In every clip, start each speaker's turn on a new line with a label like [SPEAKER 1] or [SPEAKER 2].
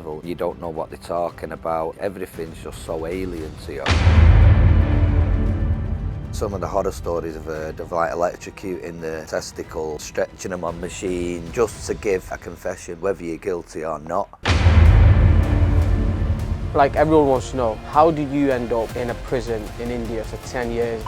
[SPEAKER 1] level. You don't know what they're talking about. Everything's just so alien to you. Some of the horror stories I've heard of, like electrocuting the testicles, stretching them on machine, just to give a confession, whether you're guilty or not.
[SPEAKER 2] Like everyone wants to know, how did you end up in a prison in India for 10 years?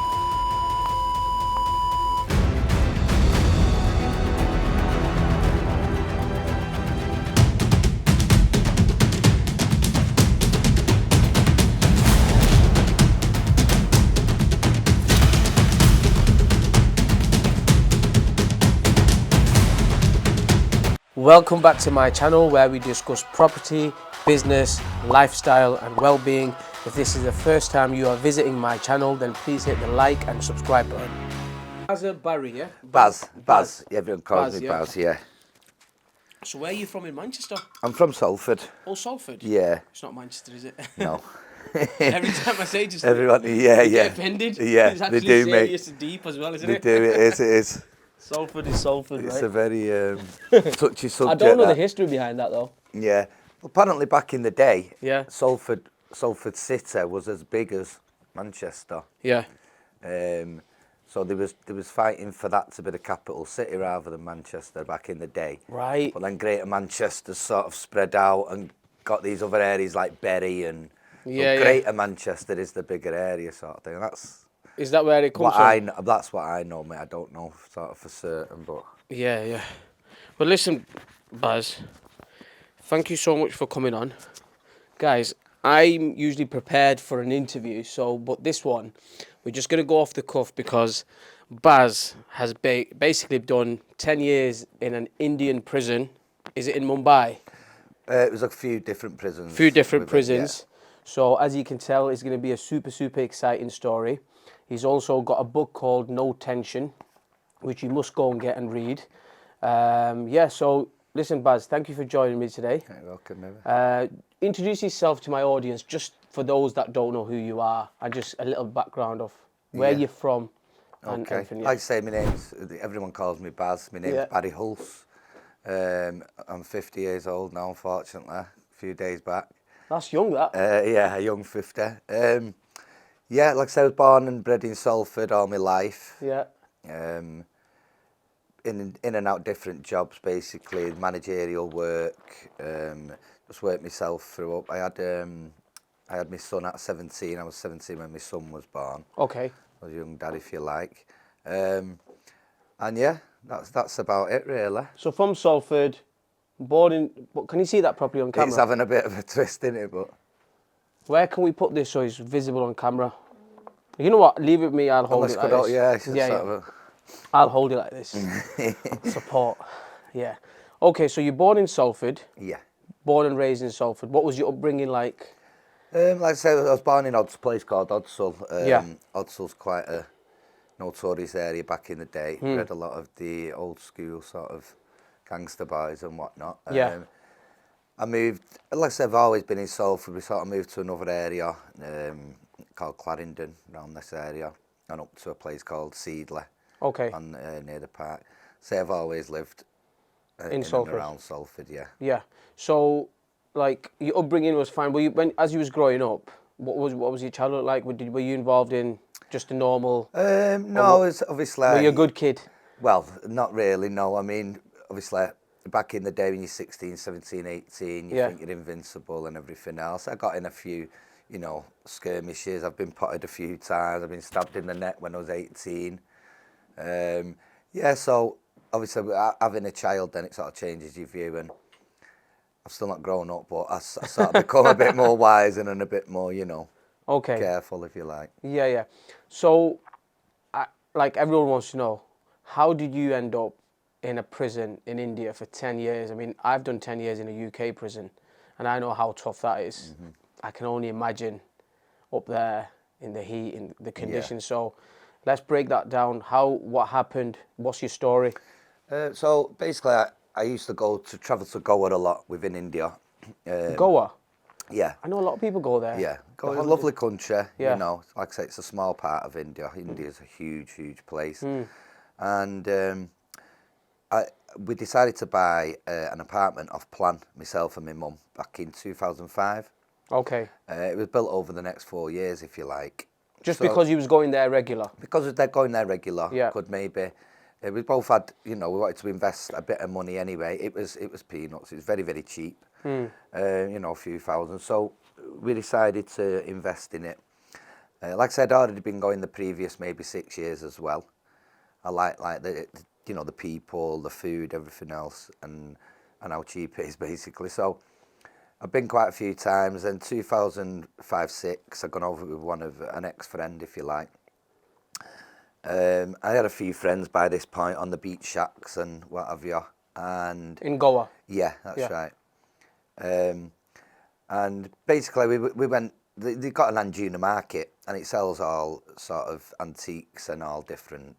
[SPEAKER 2] Welcome back to my channel where we discuss property, business, lifestyle and well-being. If this is the first time you are visiting my channel, then please hit the like and subscribe button. Bazza Barry, yeah?
[SPEAKER 1] Baz. Everyone calls me Baz, yeah.
[SPEAKER 2] So where are you from in Manchester?
[SPEAKER 1] I'm from Salford.
[SPEAKER 2] Oh, Salford?
[SPEAKER 1] Yeah.
[SPEAKER 2] It's not Manchester, is it?
[SPEAKER 1] No.
[SPEAKER 2] Every time I say just
[SPEAKER 1] everyone,
[SPEAKER 2] you get offended.
[SPEAKER 1] Yeah,
[SPEAKER 2] it's actually
[SPEAKER 1] they do,
[SPEAKER 2] serious
[SPEAKER 1] mate.
[SPEAKER 2] and deep as well, isn't
[SPEAKER 1] They
[SPEAKER 2] it?
[SPEAKER 1] do, it is.
[SPEAKER 2] Salford is Salford,
[SPEAKER 1] It's
[SPEAKER 2] right?
[SPEAKER 1] a very touchy subject.
[SPEAKER 2] I don't know the history behind that though.
[SPEAKER 1] Yeah. Well, apparently back in the day,
[SPEAKER 2] Yeah.
[SPEAKER 1] Salford City was as big as Manchester.
[SPEAKER 2] Yeah.
[SPEAKER 1] So there was fighting for that to be the capital city rather than Manchester back in the day.
[SPEAKER 2] Right.
[SPEAKER 1] But then Greater Manchester sort of spread out and got these other areas like Bury and Greater Manchester is the bigger area sort of thing. And
[SPEAKER 2] Is that where it comes from?
[SPEAKER 1] That's what I know, mate. I don't know sort of for certain, but
[SPEAKER 2] Yeah. Well, listen, Baz, thank you so much for coming on. Guys, I'm usually prepared for an interview, but this one, we're just going to go off the cuff because Baz has basically done 10 years in an Indian prison. Is it in Mumbai?
[SPEAKER 1] it was a few different prisons.
[SPEAKER 2] Prisons. So as you can tell, it's going to be a super exciting story. He's also got a book called No Tension, which you must go and get and read. So listen, Baz, thank you for joining me today.
[SPEAKER 1] You're welcome,
[SPEAKER 2] Introduce yourself to my audience, just for those that don't know who you are, and just a little background of where you're from and everything. Yeah.
[SPEAKER 1] Like I say, everyone calls me Baz. My name's Barry Hulse. I'm 50 years old now, unfortunately, a few days back.
[SPEAKER 2] That's young, that.
[SPEAKER 1] A young 50. Like I said, I was born and bred in Salford all my life.
[SPEAKER 2] Yeah.
[SPEAKER 1] In and out different jobs, basically, managerial work, just worked myself through up. I had my son at 17. I was 17 when my son was born.
[SPEAKER 2] Okay.
[SPEAKER 1] I was a young dad, if you like. That's about it, really.
[SPEAKER 2] So from Salford, born in... Can you see that properly on camera?
[SPEAKER 1] It's having a bit of a twist in it, but...
[SPEAKER 2] Where can we put this so it's visible on camera? You know what? Leave it with me. I'll hold it like this. I'll hold it like this. Support. Yeah. Okay, so you're born in Salford.
[SPEAKER 1] Yeah.
[SPEAKER 2] Born and raised in Salford. What was your upbringing like?
[SPEAKER 1] Like I said, I was born in a place called Odsall.
[SPEAKER 2] Yeah.
[SPEAKER 1] Odsall's quite a notorious area back in the day. We had a lot of the old school sort of gangster boys and whatnot. I moved, like I said, I've always been in Salford. We sort of moved to another area called Clarendon, around this area, and up to a place called Seedley.
[SPEAKER 2] Okay.
[SPEAKER 1] On near the park. So I've always lived in
[SPEAKER 2] Salford.
[SPEAKER 1] and around Salford, yeah.
[SPEAKER 2] Yeah. So, like, your upbringing was fine. As you was growing up, what was your childhood like? Were you involved in just a normal?
[SPEAKER 1] No, it's obviously.
[SPEAKER 2] Were you a good kid?
[SPEAKER 1] Well, not really. No, I mean, obviously, back in the day when you're 16, 17, 18, you think you're invincible and everything else. I got in a few, skirmishes. I've been potted a few times. I've been stabbed in the neck when I was 18. So obviously having a child, then it sort of changes your view, and I've still not grown up, but I sort of become a bit more wise and a bit more, careful, if you like.
[SPEAKER 2] Yeah. So, like everyone wants to know, how did you end up in a prison in India for 10 years? I mean, I've done 10 years in a UK prison, and I know how tough that is. Mm-hmm. I can only imagine up there in the heat, in the conditions. Yeah. So let's break that down. What happened? What's your story?
[SPEAKER 1] So basically, I used to travel to Goa a lot within India.
[SPEAKER 2] Goa?
[SPEAKER 1] Yeah.
[SPEAKER 2] I know a lot of people go there.
[SPEAKER 1] Yeah. Goa is a lovely country.
[SPEAKER 2] Yeah.
[SPEAKER 1] Like I say, it's a small part of India. India is a huge place. And we decided to buy an apartment off plan, myself and my mum, back in 2005.
[SPEAKER 2] Okay.
[SPEAKER 1] It was built over the next 4 years, if you like.
[SPEAKER 2] Just
[SPEAKER 1] So,
[SPEAKER 2] because you was going there regular?
[SPEAKER 1] because they're going there regular,
[SPEAKER 2] Yeah.
[SPEAKER 1] could maybe. We both had, we wanted to invest a bit of money anyway. It was peanuts. It was very, very cheap. A few thousand. So we decided to invest in it. Like I said, I'd already been going the previous maybe 6 years as well. I like the people, the food, everything else, and how cheap it is basically. So I've been quite a few times. In 2005-06, I've gone over with an ex-friend, if you like. I had a few friends by this point on the beach shacks and what have you. And
[SPEAKER 2] in Goa?
[SPEAKER 1] Yeah, that's right. And basically we went, they got an Anjuna market and it sells all sort of antiques and all different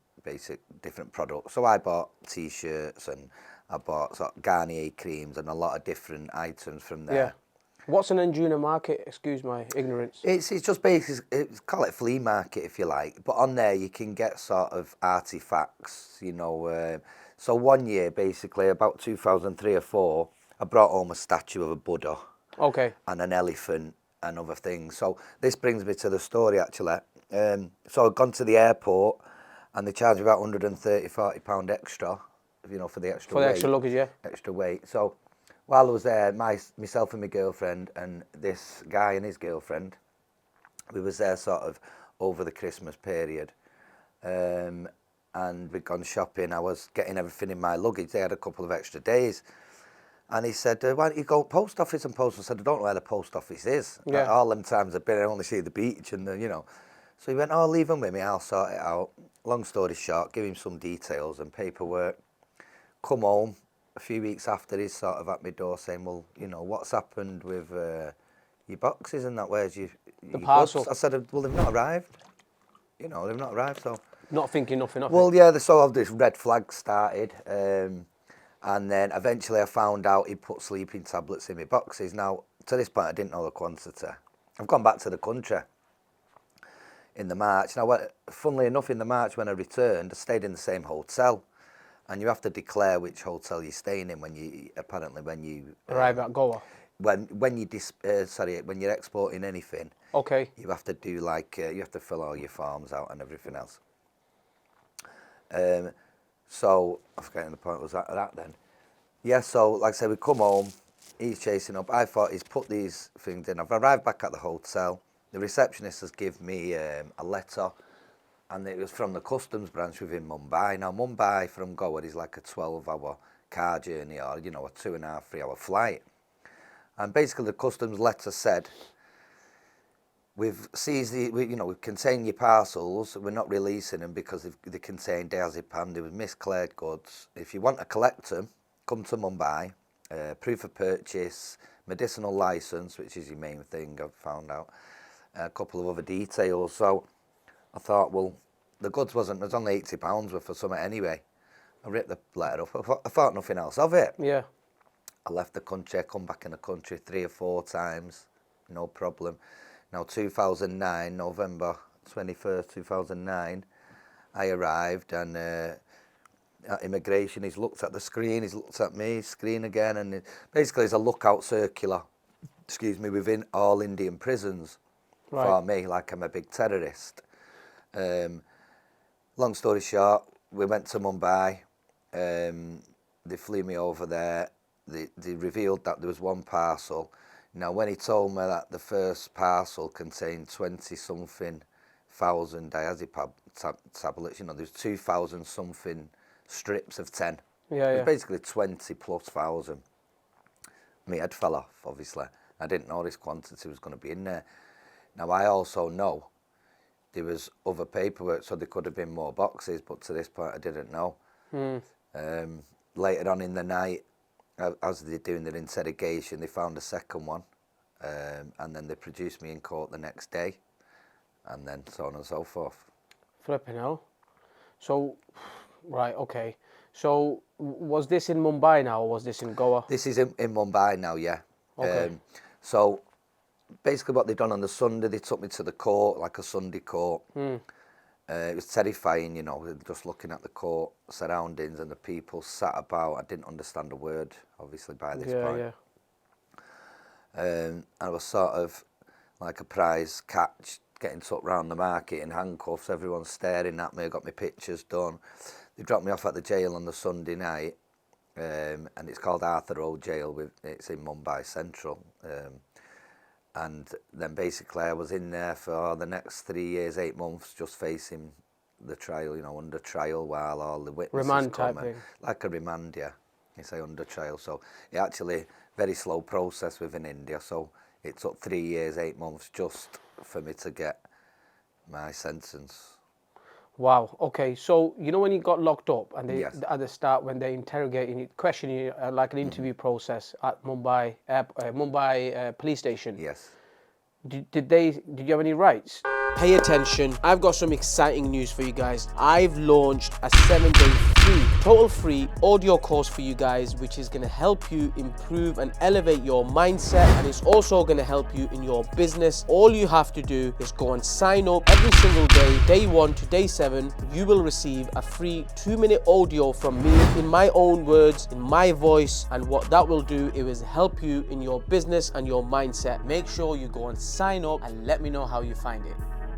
[SPEAKER 1] products. So I bought t-shirts and I bought sort of Garnier creams and a lot of different items from there.
[SPEAKER 2] Yeah. What's an Anjuna market? Excuse my ignorance.
[SPEAKER 1] It's just basically, call it flea market if you like, but on there you can get sort of artifacts, So one year, basically, about 2003 or 4, I brought home a statue of a Buddha.
[SPEAKER 2] Okay.
[SPEAKER 1] And an elephant and other things. So this brings me to the story actually. So I'd gone to the airport and they charged me about £130-40 extra, for the extra weight.
[SPEAKER 2] For the extra luggage, yeah.
[SPEAKER 1] Extra weight. So while I was there, myself and my girlfriend and this guy and his girlfriend, we was there sort of over the Christmas period. And we'd gone shopping. I was getting everything in my luggage. They had a couple of extra days. And he said, why don't you go post office? And post office said, I don't know where the post office is.
[SPEAKER 2] Yeah.
[SPEAKER 1] All them times I've been, I only see the beach and So he went, leave them with me, I'll sort it out. Long story short, give him some details and paperwork. Come home, a few weeks after, he's sort of at my door saying, well, what's happened with your boxes and that? Where's your
[SPEAKER 2] parcel?
[SPEAKER 1] Goods? I said, well, they've not arrived. They've not arrived, so...
[SPEAKER 2] Not thinking nothing of it.
[SPEAKER 1] Well, yeah, the sort of this red flag started. And then eventually I found out he put sleeping tablets in my boxes. Now, to this point, I didn't know the quantity. I've gone back to the country in the March. Now, funnily enough, in the March when I returned, I stayed in the same hotel. And you have to declare which hotel you're staying in when you
[SPEAKER 2] arrive at Goa.
[SPEAKER 1] When you're exporting anything.
[SPEAKER 2] Okay.
[SPEAKER 1] You have to do you have to fill all your forms out and everything else. So, I'm forgetting the point was that then. Yeah, so like I said, we come home, he's chasing up. I thought he's put these things in. I've arrived back at the hotel. The receptionist has given me a letter, and it was from the customs branch within Mumbai. Now, Mumbai from Goa is like a 12-hour car journey or, a 2.5, 3-hour flight. And basically the customs letter said, we've seized we've contained your parcels. We're not releasing them because they contain diazepam. They were misclared goods. If you want to collect them, come to Mumbai. Proof of purchase, medicinal license, which is your main thing. I've found out a couple of other details. So I thought, well, the goods there's only £80 worth of something anyway. I ripped the letter up. I thought nothing else of it.
[SPEAKER 2] Yeah.
[SPEAKER 1] I left the country. I come back in the country 3 or 4 times, no problem. Now, 2009, November 21st, 2009, I arrived and at immigration, he's looked at the screen, he's looked at me, screen again, and basically it's a lookout circular, within all Indian prisons for me, like I'm a big terrorist. Long story short, we went to Mumbai, they flew me over there, they revealed that there was one parcel. Now, when he told me that the first parcel contained 20-something thousand diazepam tablets, there's 2,000-something strips of 10.
[SPEAKER 2] Yeah,
[SPEAKER 1] it was basically 20+ thousand. My head fell off, obviously. I didn't know this quantity was going to be in there. Now, I also know there was other paperwork, so there could have been more boxes, but to this point, I didn't know. Later on in the night, as they're doing their interrogation, they found a second one, and then they produced me in court the next day, and then so on and so forth.
[SPEAKER 2] Flipping hell. So, right, okay. So, was this in Mumbai now, or was this in Goa?
[SPEAKER 1] This is in Mumbai now, yeah.
[SPEAKER 2] Okay.
[SPEAKER 1] So, basically what they done on the Sunday, they took me to the court, like a Sunday court. It was terrifying, you know, just looking at the court surroundings and the people sat about. I didn't understand a word, obviously, by this point.
[SPEAKER 2] Yeah.
[SPEAKER 1] I was sort of like a prize catch, getting took round the market in handcuffs. Everyone's staring at me. I got my pictures done. They dropped me off at the jail on the Sunday night, and it's called Arthur Road Jail. It's in Mumbai Central. And then basically I was in there for the next 3 years, 8 months, just facing the trial, you know, under trial while all the witnesses
[SPEAKER 2] Remand
[SPEAKER 1] come.
[SPEAKER 2] type thing.
[SPEAKER 1] Like a remand, yeah. You say under trial. So it actually, very slow process within India. So it took 3 years, 8 months just for me to get my sentence.
[SPEAKER 2] Wow. Okay. So you know when you got locked up and they
[SPEAKER 1] Yes.
[SPEAKER 2] at the start when they interrogating you, questioning you like an interview process at Mumbai police station.
[SPEAKER 1] Yes.
[SPEAKER 2] Did you have any rights? Pay attention. I've got some exciting news for you guys. I've launched a 7-day total free audio course for you guys, which is going to help you improve and elevate your mindset, and it's also going to help you in your business. All you have to do is go and sign up every single day, day 1 to day 7. You will receive a free 2-minute audio from me in my own words, in my voice, and what that will do is help you in your business and your mindset. Make sure you go and sign up and let me know how you find it.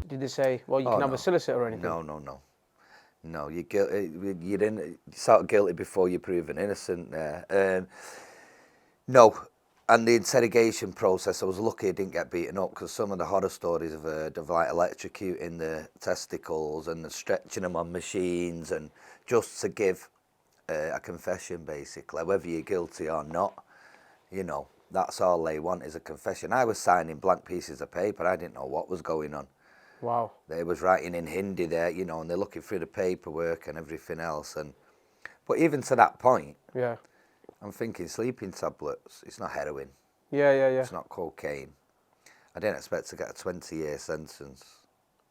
[SPEAKER 2] Did they say, well, you can have a solicitor or anything?
[SPEAKER 1] No, you're sort of guilty before you're proven innocent there. No, and the interrogation process, I was lucky I didn't get beaten up, because some of the horror stories I've heard of like electrocuting the testicles and stretching them on machines, and just to give a confession basically, whether you're guilty or not, you know, that's all they want is a confession. I was signing blank pieces of paper, I didn't know what was going on.
[SPEAKER 2] Wow.
[SPEAKER 1] They was writing in Hindi there, you know, and they're looking through the paperwork and everything else. But even to that point,
[SPEAKER 2] Yeah.
[SPEAKER 1] I'm thinking sleeping tablets. It's not heroin.
[SPEAKER 2] Yeah.
[SPEAKER 1] It's not cocaine. I didn't expect to get a 20-year sentence,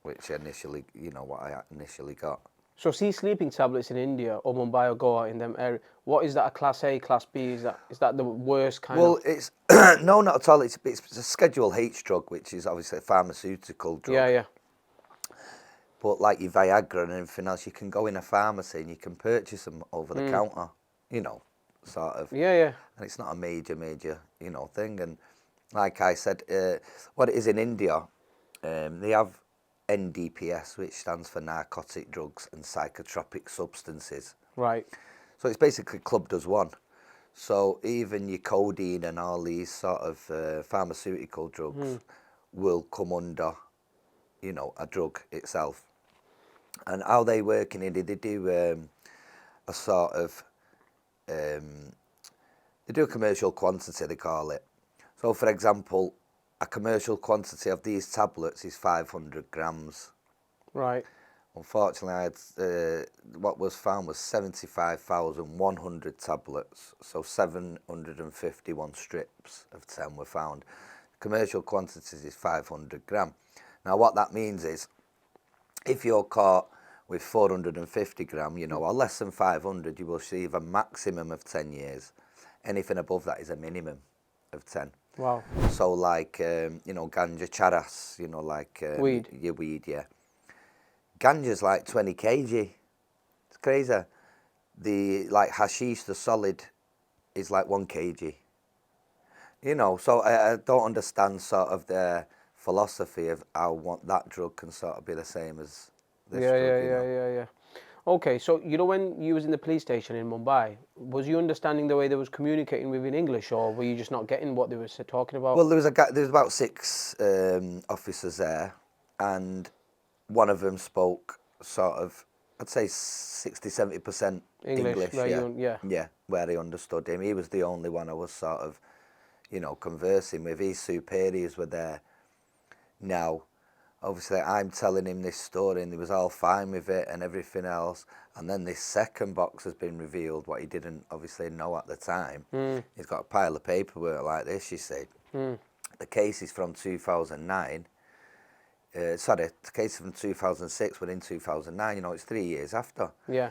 [SPEAKER 1] which initially, you know, what I initially got.
[SPEAKER 2] So see sleeping tablets in India or Mumbai or Goa in them areas. What is that, a class A, class B? Is that the worst kind of?
[SPEAKER 1] Well, it's no, not at all. It's a Schedule H drug, which is obviously a pharmaceutical drug.
[SPEAKER 2] Yeah.
[SPEAKER 1] But like your Viagra and everything else, you can go in a pharmacy and you can purchase them over the counter, you know, sort of.
[SPEAKER 2] Yeah.
[SPEAKER 1] And it's not a major, you know, thing. And like I said, what it is in India, they have NDPS, which stands for narcotic drugs and psychotropic substances.
[SPEAKER 2] Right.
[SPEAKER 1] So it's basically clubbed as one. So even your codeine and all these sort of pharmaceutical drugs will come under, you know, a drug itself. And how they work in India, they do a sort of, they do a commercial quantity, they call it. So for example, a commercial quantity of these tablets is 500 grams.
[SPEAKER 2] Right.
[SPEAKER 1] Unfortunately, I had, what was found was 75,100 tablets, so 751 strips of 10 were found. Commercial quantities is 500 gram. Now what that means is, if you're caught with 450 gram, you know, or less than 500, you will receive a maximum of 10 years. Anything above that is a minimum of 10.
[SPEAKER 2] Wow.
[SPEAKER 1] So like, you know, ganja charas, you know, like
[SPEAKER 2] Weed.
[SPEAKER 1] Your weed, yeah. Ganja's like 20 kg. It's crazy. The like hashish, the solid, is like 1 kg. You know, so I don't understand sort of their philosophy of how that drug can sort of be the same as this drug.
[SPEAKER 2] Yeah. Okay, so you know when you was in the police station in Mumbai, was you understanding the way they was communicating with in English, or were you just not getting what they were talking about?
[SPEAKER 1] Well, there was about 6 officers there, and one of them spoke sort of, I'd say 60-70% English.
[SPEAKER 2] Yeah.
[SPEAKER 1] Where I understood him. He was the only one I was sort of, you know, conversing with. His superiors were there. Now, obviously, I'm telling him this story, and he was all fine with it and everything else. And then this second box has been revealed, what he didn't obviously know at the time. He's got a pile of paperwork like this, you see. The case is from 2009. The case is from 2006, but in 2009, you know, it's 3 years after.
[SPEAKER 2] Yeah.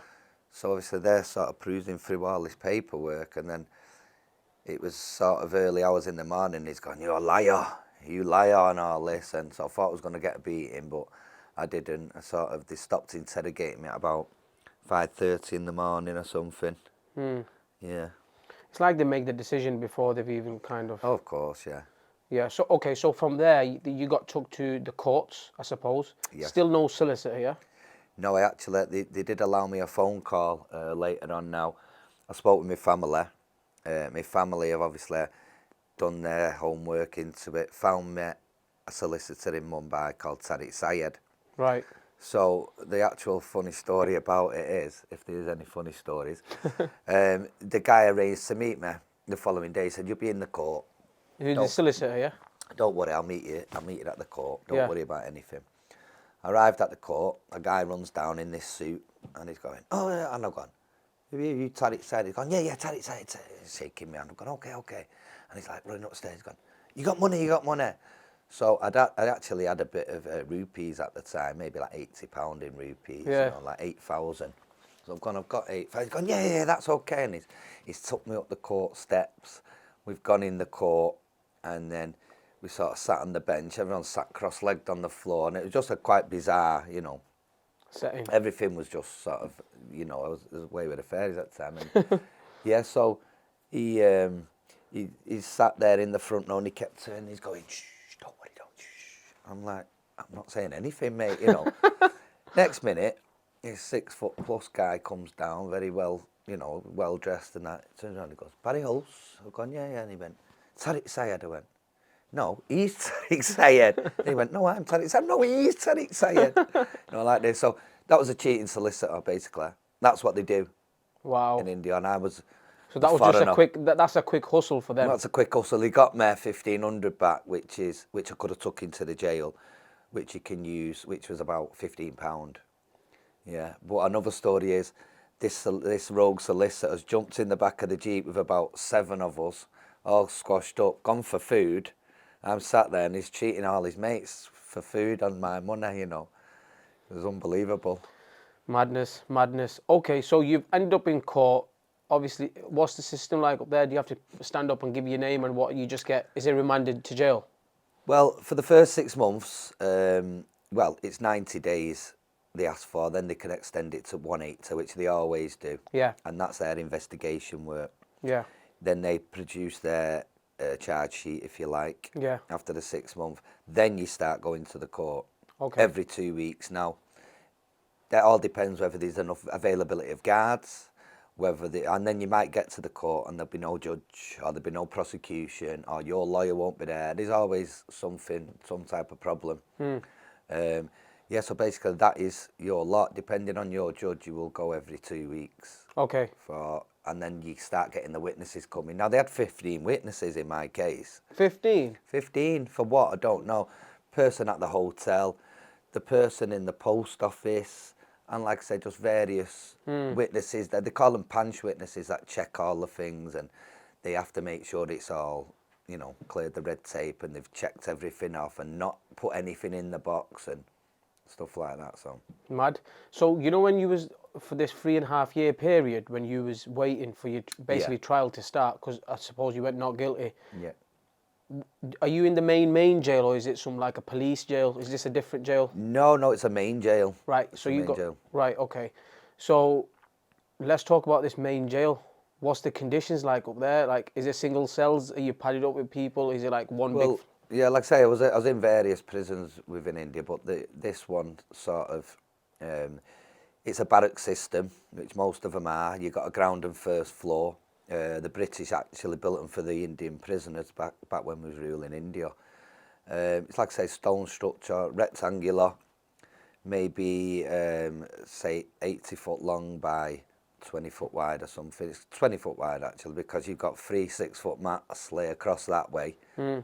[SPEAKER 1] So obviously they're sort of cruising through all this paperwork, and then it was sort of early hours in the morning, he's going, "You're a liar, you liar," and all this, and so I thought I was going to get a beating, but I didn't. They stopped interrogating me at about 5:30 in the morning or something. Yeah.
[SPEAKER 2] It's like they make the decision before they've even kind of...
[SPEAKER 1] Oh, of course, yeah.
[SPEAKER 2] Yeah, so, okay, so from there, you got took to the courts, I suppose.
[SPEAKER 1] Yes.
[SPEAKER 2] Still no solicitor, yeah?
[SPEAKER 1] No, they did allow me a phone call later on now. I spoke with my family. My family have obviously done their homework into it, found me a solicitor in Mumbai called Tariq Sayed.
[SPEAKER 2] Right.
[SPEAKER 1] So the actual funny story about it is, if there is any funny stories, the guy arranged to meet me the following day. He said, "You'll be in the court.
[SPEAKER 2] Who's the solicitor, yeah?
[SPEAKER 1] Don't worry, I'll meet you at the court. Don't
[SPEAKER 2] Yeah.
[SPEAKER 1] worry about anything." I arrived at the court, a guy runs down in this suit and he's going, "Oh, yeah," and I've gone, "You Tariq Sayed?" He's gone, "Yeah, Tariq Sayed." He's shaking me hand. I've gone, okay. And he's like running upstairs, he's gone, "You got money? So I'd actually had a bit of rupees at the time, maybe like £80 in rupees,
[SPEAKER 2] Yeah.
[SPEAKER 1] like 8,000. So I've got 8,000. He's gone, yeah, that's okay. And he's took me up the court steps. We've gone in the court, and then we sort of sat on the bench. Everyone sat cross-legged on the floor, and it was just a quite bizarre,
[SPEAKER 2] Setting.
[SPEAKER 1] everything was just sort of, I was away with the fairies at the time. And yeah, so he sat there in the front row and he kept turning, he's going, "Shh, don't worry, don't, shh." I'm like, "I'm not saying anything, mate, Next minute, this 6-foot+ guy comes down, very well, well dressed and that. Turns around and he goes, "Barry Hulse?" I've gone, yeah. And he went, "Tariq Sayed." I went, "No, he's Tariq Sayed." And he went, "No, I'm Tariq Sayed." "No, he's Tariq Sayed." Like this. So that was a cheating solicitor, basically. That's what they do.
[SPEAKER 2] Wow.
[SPEAKER 1] In India, and I was.
[SPEAKER 2] So that was just a quick. That's a quick hustle for them.
[SPEAKER 1] That's a quick hustle. He got me 1,500 back, which I could have took into the jail, which you can use, which was about £15. Yeah. But another story is, this rogue solicitor has jumped in the back of the Jeep with about 7 of us, all squashed up, gone for food. I'm sat there and he's cheating all his mates for food on my money. It was unbelievable.
[SPEAKER 2] Madness. Okay, so you've ended up in court. Obviously, what's the system like up there? Do you have to stand up and give your name, and what you just get? Is it remanded to jail?
[SPEAKER 1] Well, for the first 6 months, it's 90 days they ask for, then they can extend it to 180, which they always do.
[SPEAKER 2] Yeah.
[SPEAKER 1] And that's their investigation work.
[SPEAKER 2] Yeah.
[SPEAKER 1] Then they produce their charge sheet, if you like,
[SPEAKER 2] Yeah.
[SPEAKER 1] after the 6 month. Then you start going to the court.
[SPEAKER 2] Okay.
[SPEAKER 1] Every 2 weeks. Now, that all depends whether there's enough availability of guards, and then you might get to the court and there'll be no judge, or there'll be no prosecution, or your lawyer won't be there. There's always some type of problem. Yeah, so basically that is your lot. Depending on your judge, you will go every 2 weeks.
[SPEAKER 2] Okay.
[SPEAKER 1] And then you start getting the witnesses coming. Now, they had 15 witnesses in my case.
[SPEAKER 2] 15?
[SPEAKER 1] 15 for what? I don't know. Person at the hotel, the person in the post office, and like I said, just various witnesses. They call them punch witnesses that check all the things, and they have to make sure it's all, cleared the red tape and they've checked everything off and not put anything in the box and stuff like that. So
[SPEAKER 2] Mad. So when you was for this 3.5 year period when you was waiting for your basically trial to start, because I suppose you went not guilty.
[SPEAKER 1] Yeah.
[SPEAKER 2] Are you in the main jail, or is it some like a police jail? Is this a different jail?
[SPEAKER 1] No, it's a main jail.
[SPEAKER 2] Right.
[SPEAKER 1] It's
[SPEAKER 2] so
[SPEAKER 1] a
[SPEAKER 2] you
[SPEAKER 1] main
[SPEAKER 2] got
[SPEAKER 1] jail.
[SPEAKER 2] right. Okay. So let's talk about this main jail. What's the conditions like up there? Like, is it single cells? Are you padded up with people? Is it like one big?
[SPEAKER 1] Yeah, like I say, I was in various prisons within India, but this one sort of, it's a barrack system, which most of them are. You've got a ground and first floor. The British actually built them for the Indian prisoners back when we was ruling India. It's like I say, stone structure, rectangular, maybe say 80 foot long by 20 foot wide or something. It's 20 foot wide actually, because you've got 3 6-foot mats lay across that way.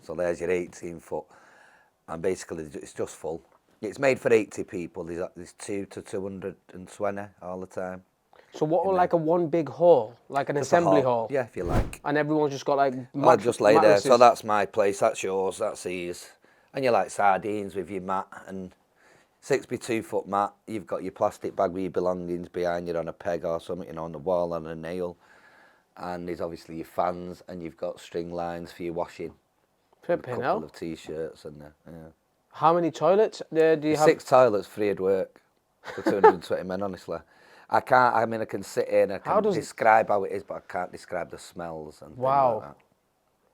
[SPEAKER 1] So there's your 18 foot, and basically it's just full. It's made for 80 people. There's 2 to 220 all the time.
[SPEAKER 2] So what, like a one big hall, like an assembly hall?
[SPEAKER 1] Yeah, if you like.
[SPEAKER 2] And everyone's just got like
[SPEAKER 1] I'll just lay there.
[SPEAKER 2] mattresses.
[SPEAKER 1] So that's my place, that's yours, that's his. And you're like sardines with your mat, and 6x2 foot mat. You've got your plastic bag with your belongings behind you on a peg or something, on the wall on a nail. And there's obviously your fans, and you've got string lines for your washing.
[SPEAKER 2] Flipping
[SPEAKER 1] a couple
[SPEAKER 2] hell.
[SPEAKER 1] of t-shirts and yeah.
[SPEAKER 2] How many toilets do you have?
[SPEAKER 1] 6 toilets, 3 at work for 220 men, honestly. I can't, I mean, I can sit here and I can describe how it is, but I can't describe the smells and things like that.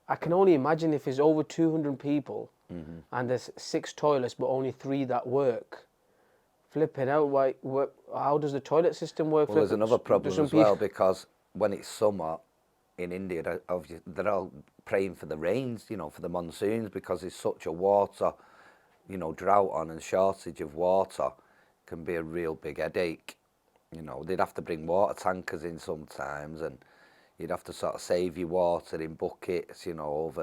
[SPEAKER 2] I can only imagine if there's over 200 people and there's 6 toilets but only 3 that work. Flipping out, how does the toilet system work?
[SPEAKER 1] Well, there's another problem as well, because when it's summer in India, they're all praying for the rains, you know, for the monsoons, because there's such a water, you know, drought on, and shortage of water can be a real big headache. You know, they'd have to bring water tankers in sometimes, and you'd have to sort of save your water in buckets, you know,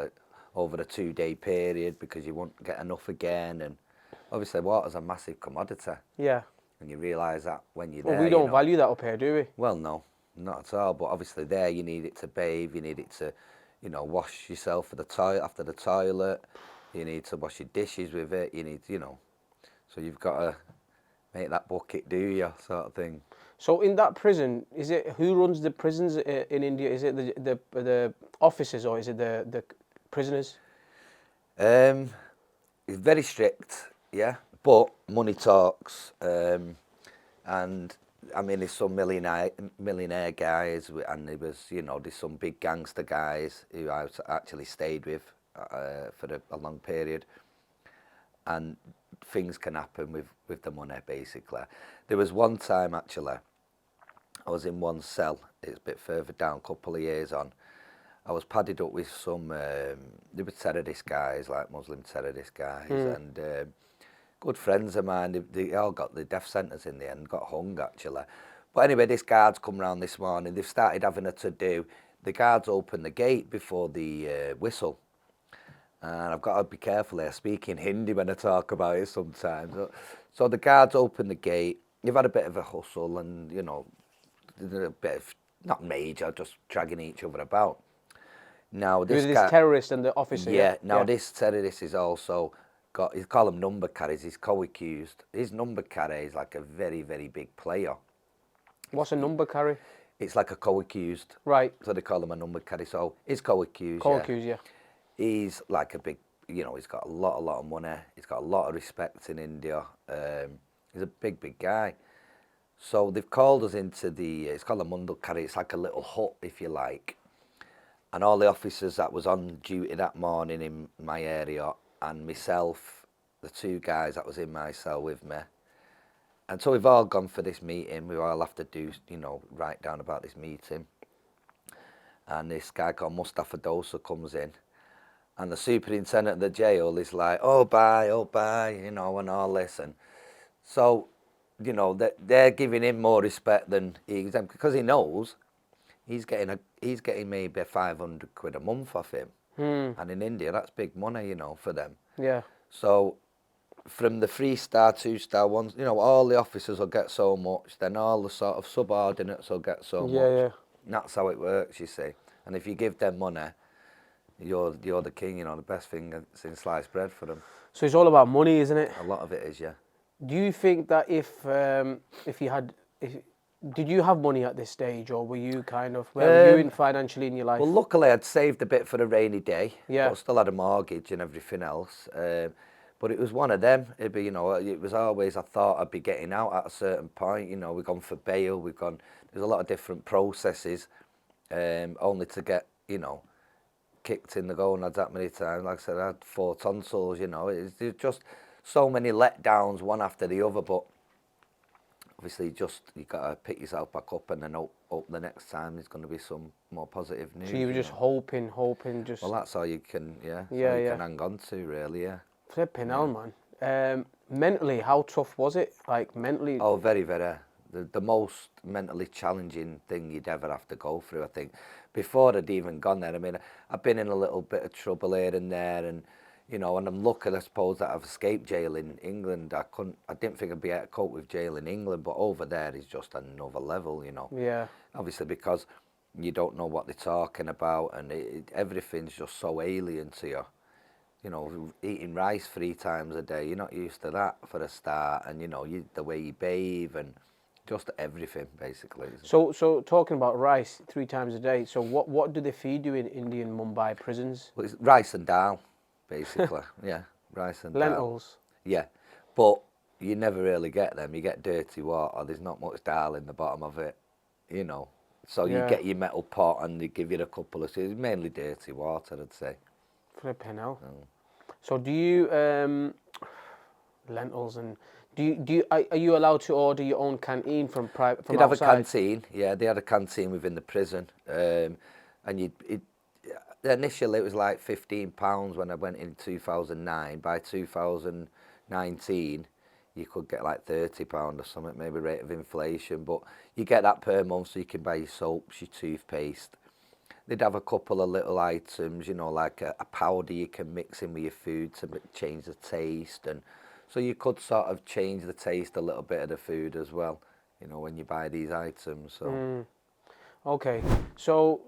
[SPEAKER 1] over a 2-day period, because you won't get enough again. And obviously water's a massive commodity.
[SPEAKER 2] Yeah.
[SPEAKER 1] And you realise that when you're there.
[SPEAKER 2] Well, we don't value that up here, do we?
[SPEAKER 1] Well, no, not at all. But obviously there you need it to bathe, you need it to, you know, wash yourself for the toilet, after the toilet. You need to wash your dishes with it. You need, you know, so you've got to make that bucket do you, sort of thing.
[SPEAKER 2] So in that prison, is it, who runs the prisons in India? Is it the officers, or is it the prisoners?
[SPEAKER 1] It's very strict, yeah, but money talks, and I mean, there's some millionaire guys, and there was, you know, there's some big gangster guys who I actually stayed with for a long period, and things can happen with the money, basically. There was one time, actually, I was in one cell, it's a bit further down, a couple of years on. I was padded up with some, they were terrorist guys, like Muslim terrorist guys, and good friends of mine. They all got the death sentence in the end, got hung, actually. But anyway, this guard's come round this morning, they've started having a to-do. The guards opened the gate before the whistle. And I've got to be careful here, speaking Hindi when I talk about it sometimes. So the guards opened the gate, they've had a bit of a hustle, and, you know, a bit of, not major, just dragging each other about. Now this guy,
[SPEAKER 2] terrorist and the officer.
[SPEAKER 1] Yeah. Now this terrorist is also got. You call him number carries. He's co-accused. His number carry is like a very, very big player.
[SPEAKER 2] What's a number carry?
[SPEAKER 1] It's like a co-accused.
[SPEAKER 2] Right.
[SPEAKER 1] So they call him a number carry. So he's co-accused.
[SPEAKER 2] Co-accused, yeah.
[SPEAKER 1] He's like a big. You know, he's got a lot of money. He's got a lot of respect in India. He's a big guy. So they've called us into the. It's called a mundal carry. It's like a little hut, if you like. And all the officers that was on duty that morning in my area, and myself, the 2 guys that was in my cell with me. And so we've all gone for this meeting. We all have to do, you know, write down about this meeting. And this guy called Mustafa Dosa comes in. And the superintendent of the jail is like, oh, bye, you know, and all this. And so, you know, they're giving him more respect than because he knows he's getting maybe 500 quid a month off him. And in India, that's big money, you know, for them.
[SPEAKER 2] Yeah.
[SPEAKER 1] So from the 3-star, 2-star ones, you know, all the officers will get so much, then all the sort of subordinates will get so much.
[SPEAKER 2] Yeah.
[SPEAKER 1] And that's how it works, you see. And if you give them money, you're the king, you know, the best thing since sliced bread for them.
[SPEAKER 2] So it's all about money, isn't it?
[SPEAKER 1] A lot of it is, yeah.
[SPEAKER 2] Do you think that did you have money at this stage, or were you kind of, where were you in financially in your life?
[SPEAKER 1] Well, luckily I'd saved a bit for a rainy day.
[SPEAKER 2] Yeah.
[SPEAKER 1] But I still had a mortgage and everything else. But it was one of them. It'd be, you know, it was always, I thought I'd be getting out at a certain point. You know, we've gone for bail, there's a lot of different processes, only to get, you know, kicked in the gonads that many times. Like I said, I had 4 tonsils, you know. There's just so many letdowns, one after the other, but obviously you got to pick yourself back up, and then hope the next time there's going to be some more positive news.
[SPEAKER 2] So you were just hoping, just...
[SPEAKER 1] Well, that's all you can, can hang on to, really, yeah.
[SPEAKER 2] Flipping hell, man. Mentally, how tough was it? Like, mentally...
[SPEAKER 1] Oh, very, very. The most mentally challenging thing you'd ever have to go through, I think. Before I'd even gone there, I mean, I've been in a little bit of trouble here and there, and, you know, and I'm lucky, I suppose, that I've escaped jail in England. I didn't think I'd be able to cope with jail in England, but over there is just another level, you know.
[SPEAKER 2] Yeah.
[SPEAKER 1] Obviously, because you don't know what they're talking about, and everything's just so alien to you. You know, eating rice 3 times a day, you're not used to that for a start, and, you know, the way you bathe and just everything, basically.
[SPEAKER 2] So talking about rice 3 times a day, so what do they feed you in Indian Mumbai prisons?
[SPEAKER 1] Well, it's rice and dal, basically. Yeah, rice and
[SPEAKER 2] lentils.
[SPEAKER 1] Dal. Yeah, but you never really get them. You get dirty water. There's not much dal in the bottom of it, you know. So you get your metal pot and they give you a couple of... It's mainly dirty water, I'd say.
[SPEAKER 2] Flipping hell. So do you lentils and are you allowed to order your own canteen from outside?
[SPEAKER 1] They'd have a canteen. Yeah, they had a canteen within the prison, and initially it was like £15 when I went in 2009. By 2019, you could get like £30 or something, maybe rate of inflation. But you get that per month, so you can buy your soaps, your toothpaste. They'd have a couple of little items, you know, like a powder you can mix in with your food to change the taste, and so you could sort of change the taste a little bit of the food as well, you know, when you buy these items. So.
[SPEAKER 2] Okay, so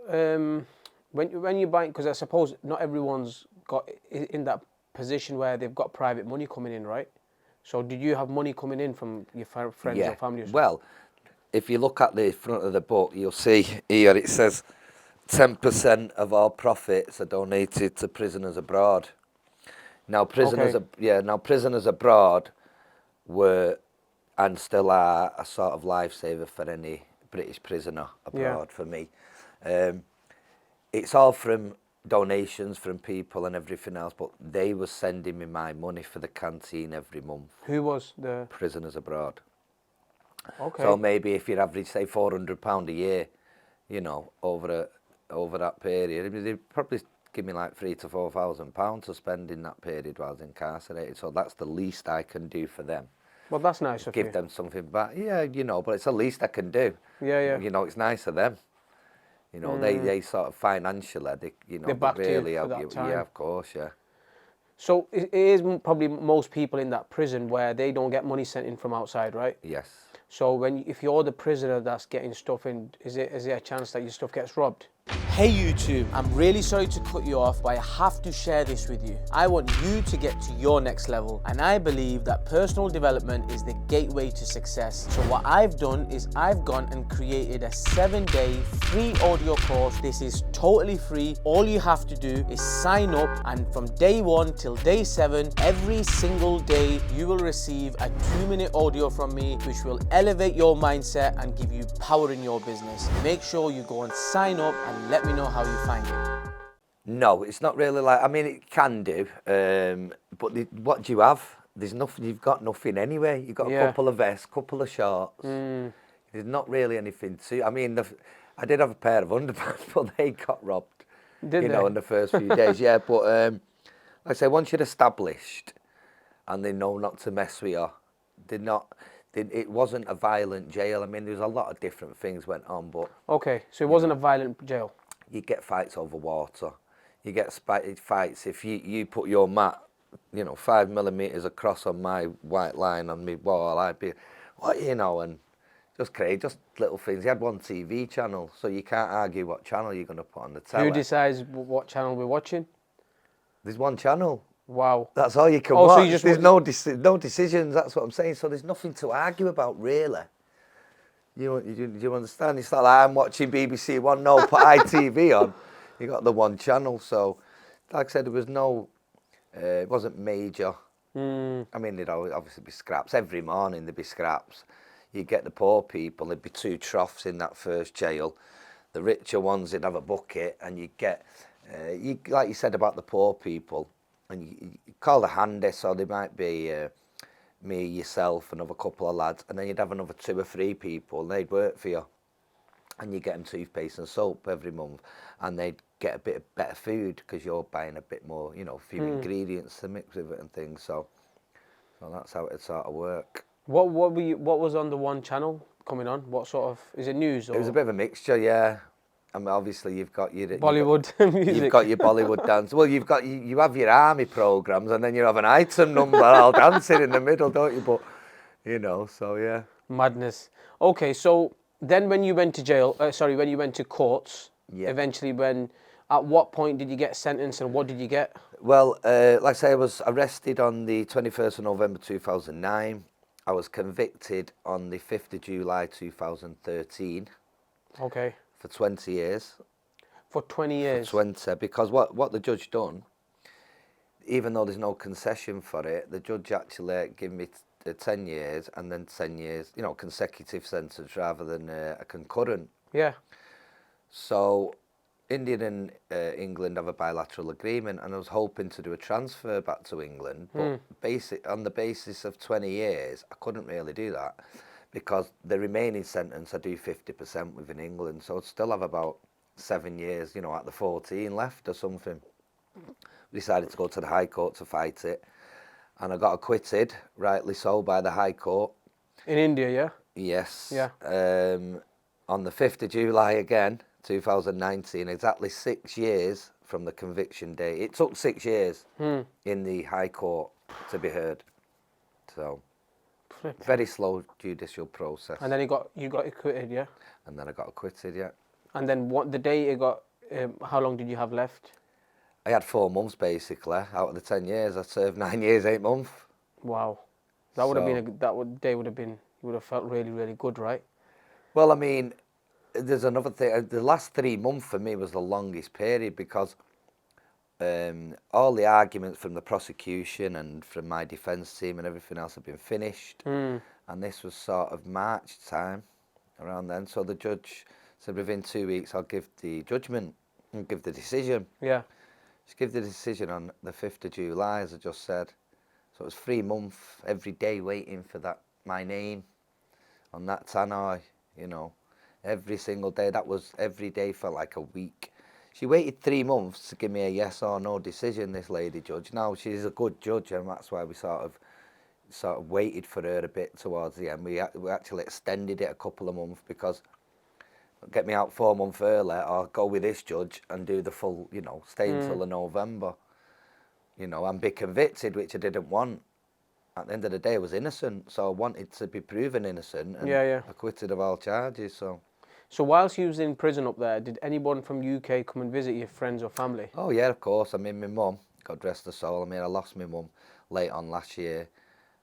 [SPEAKER 2] when you buy, because I suppose not everyone's got in that position where they've got private money coming in, right? So did you have money coming in from your friends or family?
[SPEAKER 1] Well, if you look at the front of the book, you'll see here it says 10% of all profits are donated to prisoners abroad. Now prisoners abroad were and still are a sort of lifesaver for any British prisoner abroad. For me. It's all from donations from people and everything else, but they were sending me my money for the canteen every month.
[SPEAKER 2] Who was the...
[SPEAKER 1] Prisoners abroad.
[SPEAKER 2] Okay.
[SPEAKER 1] So maybe if you average, say, £400 a year, you know, over that period, they'd probably give me like £3,000 to £4,000 to spend in that period while I was incarcerated. So that's the least I can do for them.
[SPEAKER 2] Well, that's nice of you.
[SPEAKER 1] Give them something back. Yeah, you know, but it's the least I can do.
[SPEAKER 2] Yeah.
[SPEAKER 1] You know, it's nice of them. You know, they sort of financially, they really help you. Yeah, of course, yeah.
[SPEAKER 2] So it is probably most people in that prison where they don't get money sent in from outside, right?
[SPEAKER 1] Yes.
[SPEAKER 2] So if you're the prisoner that's getting stuff in, is there a chance that your stuff gets robbed?
[SPEAKER 3] Hey YouTube, I'm really sorry to cut you off, but I have to share this with you. I want you to get to your next level, and I believe that personal development is the gateway to success. So what I've done is I've gone and created a 7-day free audio course. This is totally free. All you have to do is sign up, and from day 1 till day 7, every single day, you will receive a 2-minute audio from me, which will elevate your mindset and give you power in your business. Make sure you go and sign up and let me know how you find it.
[SPEAKER 1] No, it's not really like, I mean, it can do, but what do you have? There's nothing, you've got nothing anyway. You've got a couple of vests, couple of shorts. There's not really anything to, I mean, I did have a pair of underpants, but they got robbed, you know, in the first few days. Yeah, but like I say, once you're established and they know not to mess with you, it wasn't a violent jail. I mean, there's a lot of different things went on, but...
[SPEAKER 2] Okay, so it wasn't a violent jail?
[SPEAKER 1] You get fights over water. You get fights if you put your mat, you know, 5mm across on my white line on my wall, I'd be, what, you know, and just crazy, just little things. You had one TV channel, so you can't argue what channel you're going to put on the telly.
[SPEAKER 2] Who decides what channel we're watching?
[SPEAKER 1] There's one channel.
[SPEAKER 2] Wow.
[SPEAKER 1] That's all you can watch. So you just there's no decisions, that's what I'm saying. So there's nothing to argue about, really. You understand? It's not like I'm watching BBC One, no, put ITV on. You got the one channel. So, like I said, there was no, it wasn't major. I mean, there'd obviously be scraps. Every morning there'd be scraps. You'd get the poor people, there'd be 2 troughs in that first jail. The richer ones, they'd have a bucket, and you'd get, like you said about the poor people, and you call the handy, so there might be me, yourself, another couple of lads, and then you'd have another 2 or 3 people, and they'd work for you. And you get them toothpaste and soap every month, and they'd get a bit of better food because you're buying a bit more, you know, a few ingredients to mix with it and things. So that's how it sort of work.
[SPEAKER 2] What was on the one channel coming on? What sort of, is it news? Or?
[SPEAKER 1] It was a bit of a mixture, yeah. I mean, obviously you've got your
[SPEAKER 2] Bollywood music.
[SPEAKER 1] You've got your Bollywood dance. Well, you have your army programs, and then you have an item number all dancing in the middle, don't you? But you know, so yeah. Madness.
[SPEAKER 2] Okay, so then when you went to jail, when you went to courts, eventually at what point did you get sentenced and what did you get?
[SPEAKER 1] Well, like I say, I was arrested on the 21st of November 2009. I was convicted on the 5th of July 2013.
[SPEAKER 2] Okay.
[SPEAKER 1] For 20 years.
[SPEAKER 2] For 20 years?
[SPEAKER 1] For 20, because what the judge done, even though there's no concession for it, the judge actually gave me 10 years and then 10 years, you know, consecutive sentence rather than a concurrent.
[SPEAKER 2] Yeah.
[SPEAKER 1] So India and England have a bilateral agreement, and I was hoping to do a transfer back to England, but on the basis of 20 years, I couldn't really do that because the remaining sentence I do 50% within England, so I'd still have about 7 years, you know, at the 14 left or something. We decided to go to the High Court to fight it, and I got acquitted, rightly so, by the High Court.
[SPEAKER 2] In India, yeah?
[SPEAKER 1] Yes.
[SPEAKER 2] Yeah.
[SPEAKER 1] On the 5th of July again, 2019, exactly 6 years from the conviction date. It took 6 years in the High Court to be heard. So, very slow judicial process.
[SPEAKER 2] And then you got acquitted, yeah?
[SPEAKER 1] And then I got acquitted, yeah.
[SPEAKER 2] And then the day it got, how long did you have left?
[SPEAKER 1] I had 4 months basically. Out of the 10 years, I served 9 years, 8 months.
[SPEAKER 2] Wow. That would have been, day would have been, you would have felt really, really good, right?
[SPEAKER 1] Well, I mean, there's another thing. The last 3 months for me was the longest period because all the arguments from the prosecution and from my defence team and everything else had been finished. And this was sort of March time, around then. So the judge said within 2 weeks I'll give the judgment and give the decision.
[SPEAKER 2] Yeah.
[SPEAKER 1] She gave the decision on the 5th of July, as I just said. So it was 3 months, every day waiting for that, my name on that tannoy, you know. Every single day, every day felt like a week. She waited 3 months to give me a yes or no decision, this lady judge. Now, she's a good judge, and that's why we sort of waited for her a bit towards the end. We actually extended it a couple of months because get me out 4 months early or go with this judge and do the full, you know, stay until the November, you know, and be convicted, which I didn't want. At the end of the day, I was innocent, so I wanted to be proven innocent and acquitted of all charges, so...
[SPEAKER 2] So whilst you was in prison up there, did anyone from UK come and visit your friends or family?
[SPEAKER 1] Oh yeah, of course. I mean, my mum, God rest her soul. I mean, I lost my mum late on last year,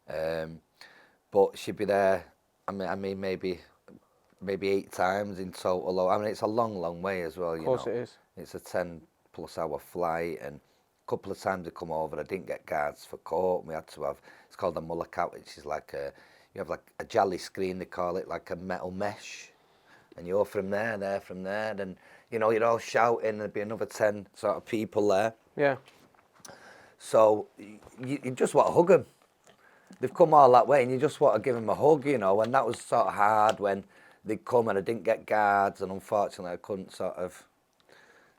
[SPEAKER 1] but she'd be there. I mean, maybe 8 times in total. I mean, it's a long way as well.
[SPEAKER 2] Of course,
[SPEAKER 1] you know.
[SPEAKER 2] it is.
[SPEAKER 1] It's a 10+ hour flight, and a couple of times they come over. I didn't get guards for court. We had to have. It's called a mullicat, which is like you have like a jelly screen. They call it, like a metal mesh. And you're from there, they're from there, and you know, you're all shouting, there'd be another 10 sort of people there.
[SPEAKER 2] Yeah.
[SPEAKER 1] So you just want to hug them. They've come all that way and you just want to give them a hug, you know, and that was sort of hard when they'd come and I didn't get guards, and unfortunately I couldn't sort of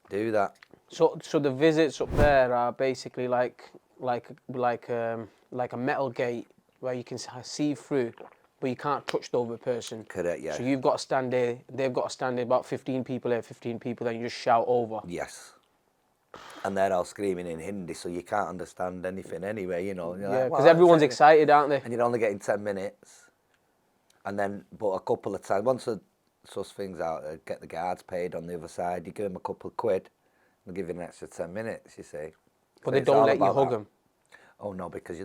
[SPEAKER 1] do that.
[SPEAKER 2] So the visits up there are basically like a metal gate where you can see through, but you can't touch the other person.
[SPEAKER 1] Correct, yeah.
[SPEAKER 2] So you've got to stand there, they've got to stand there, about 15 people there, 15 people, then you just shout over.
[SPEAKER 1] Yes. And they're all screaming in Hindi, so you can't understand anything anyway, you know.
[SPEAKER 2] Yeah, because everyone's excited, aren't they?
[SPEAKER 1] And you're only getting 10 minutes. And then, but a couple of times, once I suss things out, get the guards paid on the other side, you give them a couple of quid, they'll give you an extra 10 minutes, you see.
[SPEAKER 2] But they don't let you hug them.
[SPEAKER 1] Oh no, because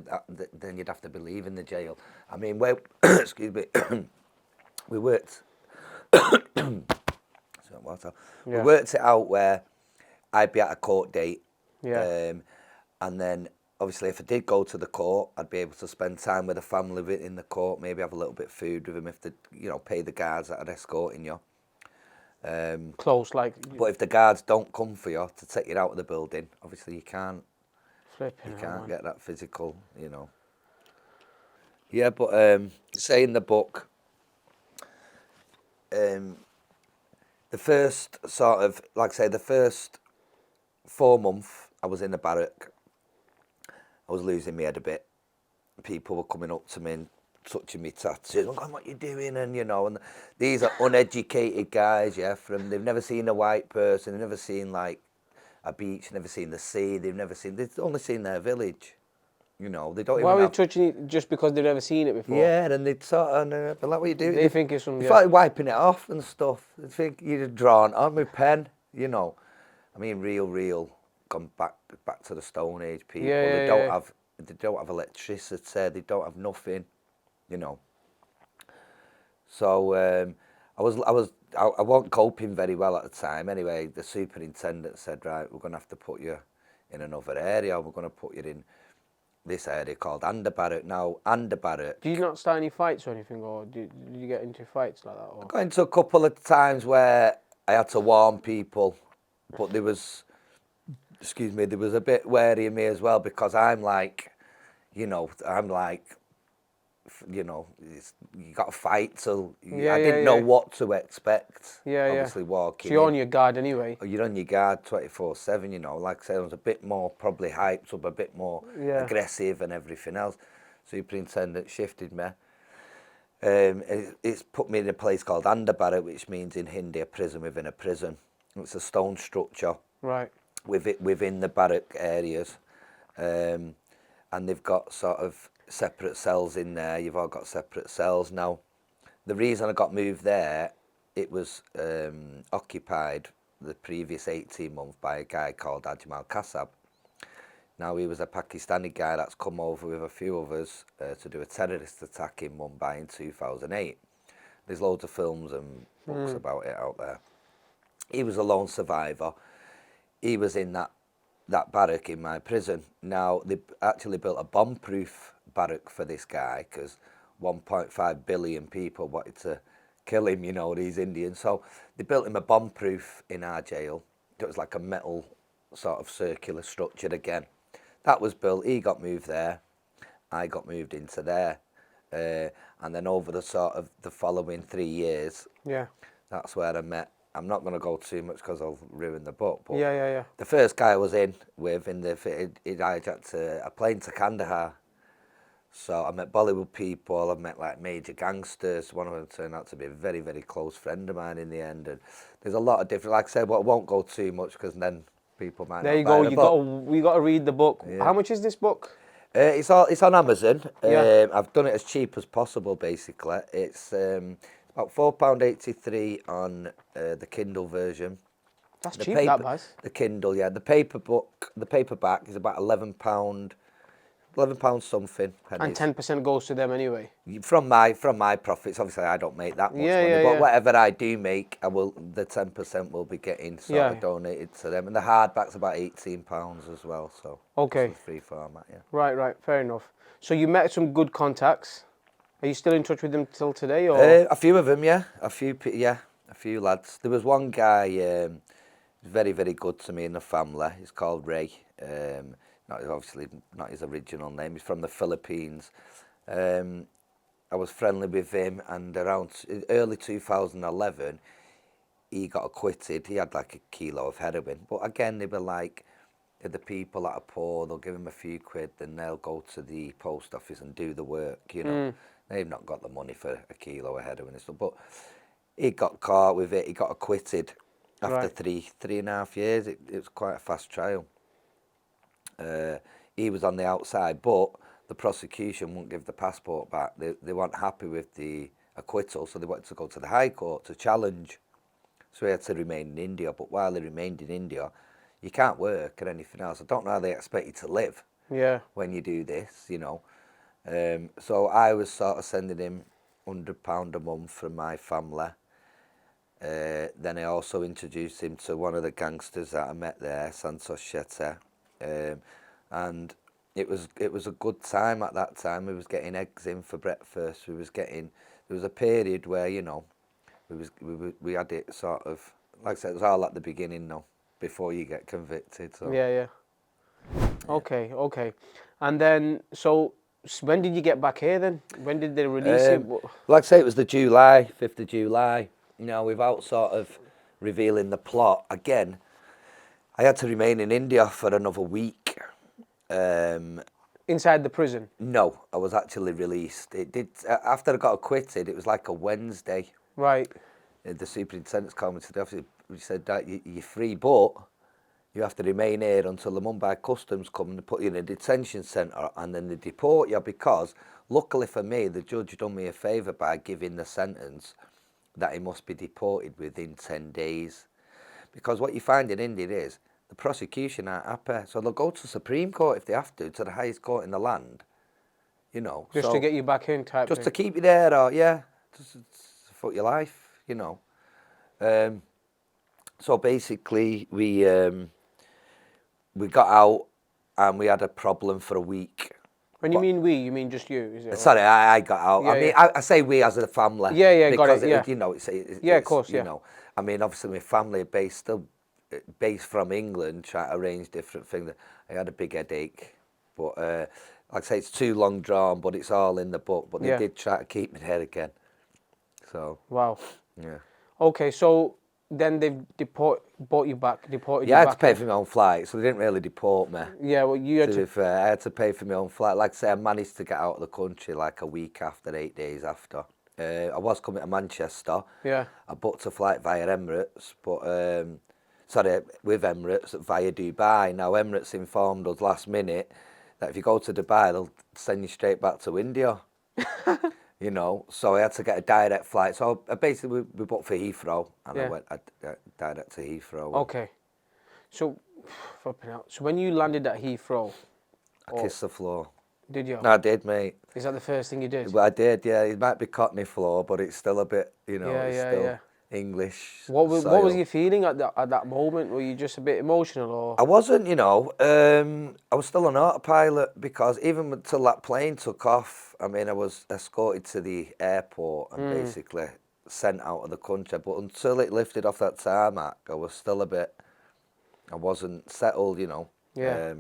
[SPEAKER 1] then you'd have to be leaving the jail. I mean, excuse me, we worked. We worked it out where I'd be at a court date, and then obviously if I did go to the court, I'd be able to spend time with the family in the court, maybe have a little bit of food with them if they, you know, pay the guards that are escorting you.
[SPEAKER 2] Close, like.
[SPEAKER 1] But if the guards don't come for you to take you out of the building, obviously you can't.
[SPEAKER 2] Flipping
[SPEAKER 1] you can't
[SPEAKER 2] man.
[SPEAKER 1] get that physical, you know. Yeah, but say in the book, the first sort of, like I say, the first 4 months I was in the barrack, I was losing my head a bit. People were coming up to me and touching me tattoos. Oh, God, what you doing? And you know, and these are uneducated guys, yeah, they've never seen a white person, they've never seen like a beach, never seen the sea, they've only seen their village. You know, they don't
[SPEAKER 2] Why
[SPEAKER 1] even
[SPEAKER 2] are they touching it just because they've never seen it before?
[SPEAKER 1] Yeah, and they'd sort of, but like, what you do?
[SPEAKER 2] They think it's some...
[SPEAKER 1] They started wiping it off and stuff. They think you're drawn on with pen, you know. I mean, real, gone back to the Stone Age people. They don't have electricity, they don't have nothing, you know. So I wasn't coping very well at the time. Anyway, the superintendent said, right, we're going to have to put you in another area. We're going to put you in this area called underbarrack. Now, underbarrack.
[SPEAKER 2] Do you not start any fights or anything, or did you get into fights like that? Or?
[SPEAKER 1] I got into a couple of times where I had to warn people, but there was, there was a bit wary of me as well, because I'm like, you got to fight, so I didn't know what to expect. Obviously walking
[SPEAKER 2] so you're
[SPEAKER 1] in.
[SPEAKER 2] on your guard anyway.
[SPEAKER 1] You're on your guard 24/7, like I said, I was a bit more probably hyped up, a bit more aggressive and everything else. Superintendent shifted me. It's put me in a place called underbarrack, which means in Hindi a prison within a prison. It's a stone structure.
[SPEAKER 2] Right.
[SPEAKER 1] Within the barrack areas. And they've got sort of separate cells in there. You've all got separate cells. Now, the reason I got moved there, it was occupied the previous 18 months by a guy called Ajmal Kasab. Now, he was a Pakistani guy that's come over with a few others to do a terrorist attack in Mumbai in 2008. There's loads of films and books about it out there. He was a lone survivor. He was in that barrack in my prison. Now, they actually built a bomb-proof barrack for this guy because 1.5 billion people wanted to kill him, these Indians. So they built him a bomb-proof in our jail. It was like a metal sort of circular structure again. That was built. He got moved there. I got moved into there. And then over the sort of the following 3 years, that's where I met. I'm not going to go too much because I'll ruin the book. But the first guy I was in with, he hijacked a plane to Kandahar. So I met Bollywood people, I met like major gangsters. One of them turned out to be a very, very close friend of mine in the end. And there's a lot of different, like I said, but I won't go too much because then people might
[SPEAKER 2] there
[SPEAKER 1] not
[SPEAKER 2] you
[SPEAKER 1] buy
[SPEAKER 2] go,
[SPEAKER 1] the
[SPEAKER 2] you
[SPEAKER 1] book.
[SPEAKER 2] got to read the book.
[SPEAKER 1] Yeah.
[SPEAKER 2] How much is this book?
[SPEAKER 1] It's on Amazon. I've done it as cheap as possible, basically. It's about £4.83 on the Kindle version.
[SPEAKER 2] That's cheap, that, Baz.
[SPEAKER 1] The Kindle, yeah. The paperback is about £11 something.
[SPEAKER 2] And 10% goes to them anyway.
[SPEAKER 1] From my profits, obviously I don't make that much money, but whatever I do make, the 10% will be getting sort of donated to them. And the hardback's about £18 as well, so it's a free format,
[SPEAKER 2] Right, fair enough. So you met some good contacts. Are you still in touch with them till today, or?
[SPEAKER 1] A few of them, a few lads. There was one guy, very, very good to me in the family. He's called Ray. Obviously not his original name. He's from the Philippines. I was friendly with him, and around early 2011, he got acquitted. He had like a kilo of heroin. But again, they were like, the people that are poor, they'll give him a few quid, then they'll go to the post office and do the work, They've not got the money for a kilo of heroin and stuff. But he got caught with it. He got acquitted after 3.5 years. It was quite a fast trial. He was on the outside, but the prosecution wouldn't give the passport back. They weren't happy with the acquittal, so they wanted to go to the High Court to challenge. So he had to remain in India. But while he remained in India, you can't work or anything else. I don't know how they expect you to live when you do this, So I was sort of sending him £100 a month from my family. Then I also introduced him to one of the gangsters that I met there, Santosh Shetty. And it was a good time at that time. We was getting eggs in for breakfast. There was a period where, we had it sort of, like I said, it was all at the beginning now, before you get convicted. So.
[SPEAKER 2] Yeah. Okay. And then, so when did you get back here then? When did they release it?
[SPEAKER 1] Like I say, it was the 5th of July. Without sort of revealing the plot, again, I had to remain in India for another week.
[SPEAKER 2] Inside the prison?
[SPEAKER 1] No, I was actually released. It did after I got acquitted. It was like a Wednesday.
[SPEAKER 2] Right.
[SPEAKER 1] The superintendent's called me to the office. He said that you're free, but you have to remain here until the Mumbai Customs come and put you in a detention centre, and then they deport you. Because luckily for me, the judge done me a favour by giving the sentence that he must be deported within 10 days. Because what you find in India is the prosecution aren't happy, so they'll go to Supreme Court if they have to the highest court in the land,
[SPEAKER 2] Just to get you back in type
[SPEAKER 1] just
[SPEAKER 2] thing.
[SPEAKER 1] to keep you there, or just for your life, So basically, we we got out and we had a problem for a week.
[SPEAKER 2] When you mean we, you mean just you? Is it?
[SPEAKER 1] Sorry, I got out.
[SPEAKER 2] Yeah,
[SPEAKER 1] I mean,
[SPEAKER 2] yeah.
[SPEAKER 1] I say we as a family.
[SPEAKER 2] Yeah, yeah, got
[SPEAKER 1] because
[SPEAKER 2] it, yeah.
[SPEAKER 1] You know,
[SPEAKER 2] Yeah, of course,
[SPEAKER 1] you
[SPEAKER 2] yeah.
[SPEAKER 1] know, I mean, obviously my family are still based from England, trying to arrange different things. I had a big headache, but like I say, it's too long drawn, but it's all in the book. But they
[SPEAKER 2] Yeah.
[SPEAKER 1] did try to keep me there again. So,
[SPEAKER 2] Wow.
[SPEAKER 1] yeah.
[SPEAKER 2] Okay, so then they've deported you back.
[SPEAKER 1] Yeah, I had to pay for my own flight, so they didn't really deport me.
[SPEAKER 2] Yeah, well, you had
[SPEAKER 1] To be fair, I had to pay for my own flight. Like I say, I managed to get out of the country like a week after, 8 days after. I was coming to Manchester.
[SPEAKER 2] Yeah.
[SPEAKER 1] I booked a flight via Emirates, but with Emirates via Dubai. Now Emirates informed us last minute that if you go to Dubai, they'll send you straight back to India. You know, so I had to get a direct flight. So basically, we booked for Heathrow, and
[SPEAKER 2] Yeah.
[SPEAKER 1] I went direct to Heathrow.
[SPEAKER 2] Okay. So, flipping out. So when you landed at Heathrow,
[SPEAKER 1] I kissed the floor.
[SPEAKER 2] did you?
[SPEAKER 1] No, I did, mate.
[SPEAKER 2] Is that the first thing you did?
[SPEAKER 1] Well, I did, yeah. It might be Cockney floor, but it's still a bit, you know,
[SPEAKER 2] Yeah,
[SPEAKER 1] it's
[SPEAKER 2] yeah,
[SPEAKER 1] still
[SPEAKER 2] yeah.
[SPEAKER 1] English.
[SPEAKER 2] What was
[SPEAKER 1] style.
[SPEAKER 2] your feeling at that moment? Were you just a bit emotional, or?
[SPEAKER 1] I wasn't, you know, I was still on autopilot because even until that plane took off, I mean, I was escorted to the airport and basically sent out of the country. But until it lifted off that tarmac, I was still I wasn't settled, you know.
[SPEAKER 2] Yeah.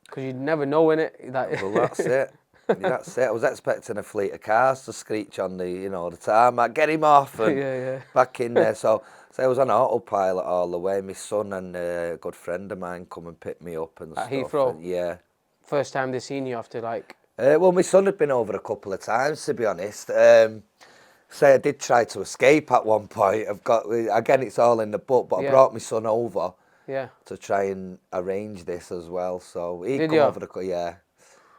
[SPEAKER 2] Because you'd never know, innit?
[SPEAKER 1] Well, that's it. That's it. I was expecting a fleet of cars to screech on the tarmac, get him off, and
[SPEAKER 2] Yeah.
[SPEAKER 1] back in there. So I was on autopilot all the way. My son and a good friend of mine come and pick me up and
[SPEAKER 2] At
[SPEAKER 1] stuff.
[SPEAKER 2] Heathrow?
[SPEAKER 1] And, yeah.
[SPEAKER 2] First time they seen you after, like...
[SPEAKER 1] Well, my son had been over a couple of times, to be honest. I did try to escape at one point. Again, it's all in the book, but I brought my son over.
[SPEAKER 2] Yeah.
[SPEAKER 1] To try and arrange this as well. So he
[SPEAKER 2] Did
[SPEAKER 1] come
[SPEAKER 2] you?
[SPEAKER 1] over yeah.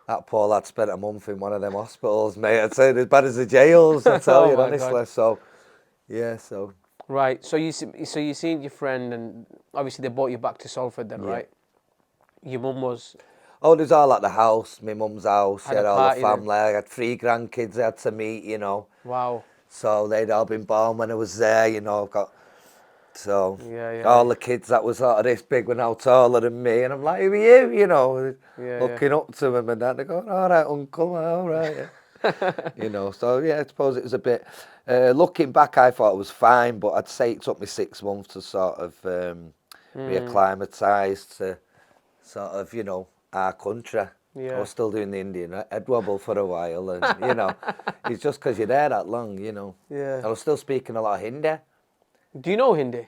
[SPEAKER 1] That poor lad spent a month in one of them hospitals, mate. I'd say as bad as the jails, I tell
[SPEAKER 2] Oh
[SPEAKER 1] you
[SPEAKER 2] my
[SPEAKER 1] honestly.
[SPEAKER 2] God.
[SPEAKER 1] So yeah, so
[SPEAKER 2] Right. So you seen your friend, and obviously they brought you back to Salford then, right? Your mum was...
[SPEAKER 1] oh, it was all at the house, my mum's house,
[SPEAKER 2] Had
[SPEAKER 1] had
[SPEAKER 2] a
[SPEAKER 1] all the
[SPEAKER 2] party then?
[SPEAKER 1] family. I had 3 grandkids I had to meet, you know.
[SPEAKER 2] Wow.
[SPEAKER 1] So they'd all been born when I was there, you know.
[SPEAKER 2] Yeah.
[SPEAKER 1] All the kids that was sort of this big were now taller than me, and I'm like, who are you? You know, looking up to them and that. They're going, all right, uncle, all right. You know, so yeah, I suppose it was a bit. Looking back, I thought it was fine, but I'd say it took me 6 months to sort of reacclimatise to sort of, you know, our country.
[SPEAKER 2] Yeah.
[SPEAKER 1] I was still doing the Indian head wobble for a while, and you know, it's just because you're there that long, you know.
[SPEAKER 2] Yeah.
[SPEAKER 1] I was still speaking a lot of Hindi.
[SPEAKER 2] Do you know Hindi?